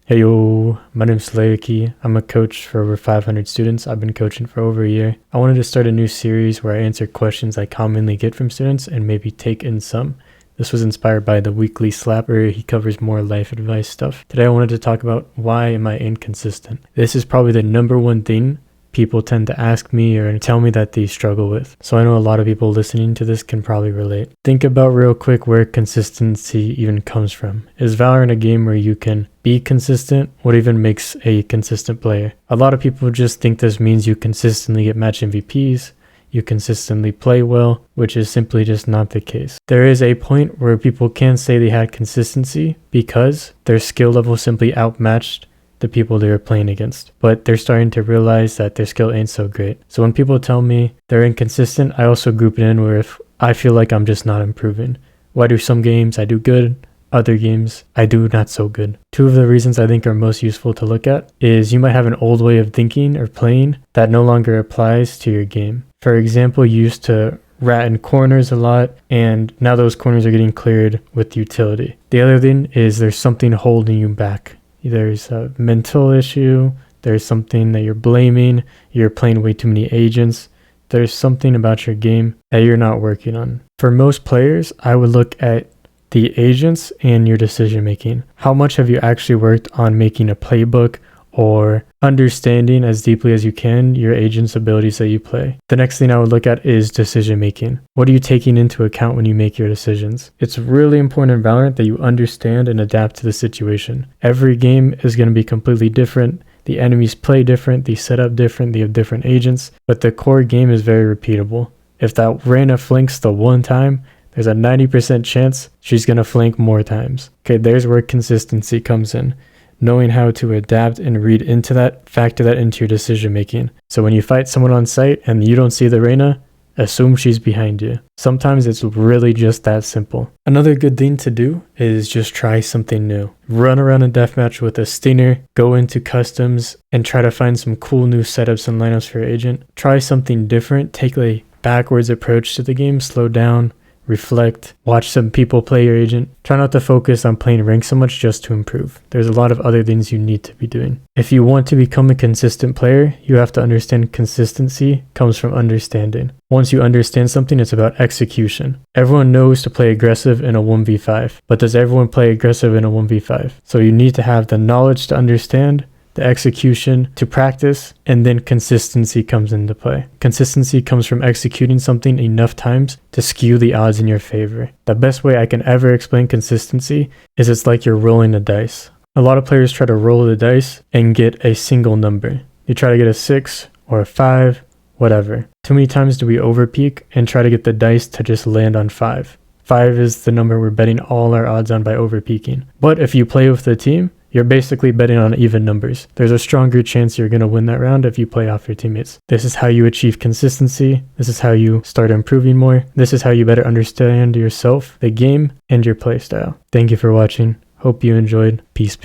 Hey yo, my name's Leiki. I'm a coach for over 500 students. I've been coaching for over a year. I wanted to start a new series where I answer questions I commonly get from students and maybe take in some. This was inspired by the weekly slap where he covers more life advice stuff. Today I wanted to talk about why am I inconsistent. This is probably the number one thing people tend to ask me or tell me that they struggle with. So I know a lot of people listening to this can probably relate. Think about real quick where consistency even comes from. Is Valorant a game where you can be consistent? What even makes a consistent player? A lot of people just think this means you consistently get match MVPs, you consistently play well, which is simply just not the case. There is a point where people can say they had consistency because their skill level simply outmatched the people they were playing against, but they're starting to realize that their skill ain't so great. So when people tell me they're inconsistent, I also group it in where if I feel like I'm just not improving. Why do some games I do good, other games I do not so good? Two of the reasons I think are most useful to look at is you might have an old way of thinking or playing that no longer applies to your game. For example, you used to rat in corners a lot, and now those corners are getting cleared with utility. The other thing is there's something holding you back. There's a mental issue, there's something that you're blaming, you're playing way too many agents, there's something about your game that you're not working on. For most players, I would look at the agents and your decision making. How much have you actually worked on making a playbook or understanding as deeply as you can your agent's abilities that you play? The next thing I would look at is decision making. What are you taking into account when you make your decisions? It's really important in Valorant that you understand and adapt to the situation. Every game is going to be completely different. The enemies play different, they set up different, they have different agents, but the core game is very repeatable. If that Reyna flanks the one time, there's a 90% chance she's going to flank more times. Okay, there's where consistency comes in. Knowing how to adapt and read into that, factor that into your decision making. So when you fight someone on site and you don't see the Reyna, assume she's behind you. Sometimes it's really just that simple. Another good thing to do is just try something new. Run around a deathmatch with a stinger, go into customs, and try to find some cool new setups and lineups for your agent. Try something different, take a backwards approach to the game, slow down, reflect, watch some people play your agent. Try not to focus on playing rank so much just to improve. There's a lot of other things you need to be doing. If you want to become a consistent player, you have to understand consistency comes from understanding. Once you understand something, it's about execution. Everyone knows to play aggressive in a 1v5, but does everyone play aggressive in a 1v5? So you need to have the knowledge to understand, the execution to practice, and then consistency comes into play. Consistency comes from executing something enough times to skew the odds in your favor. The best way I can ever explain consistency is it's like you're rolling a dice. A lot of players try to roll the dice and get a single number. You try to get a 6 or a 5, whatever. Too many times do we overpeak and try to get the dice to just land on 5. 5 is the number we're betting all our odds on by overpeaking. But if you play with the team, you're basically betting on even numbers. There's a stronger chance you're going to win that round if you play off your teammates. This is how you achieve consistency. This is how you start improving more. This is how you better understand yourself, the game, and your play style. Thank you for watching. Hope you enjoyed. Peace.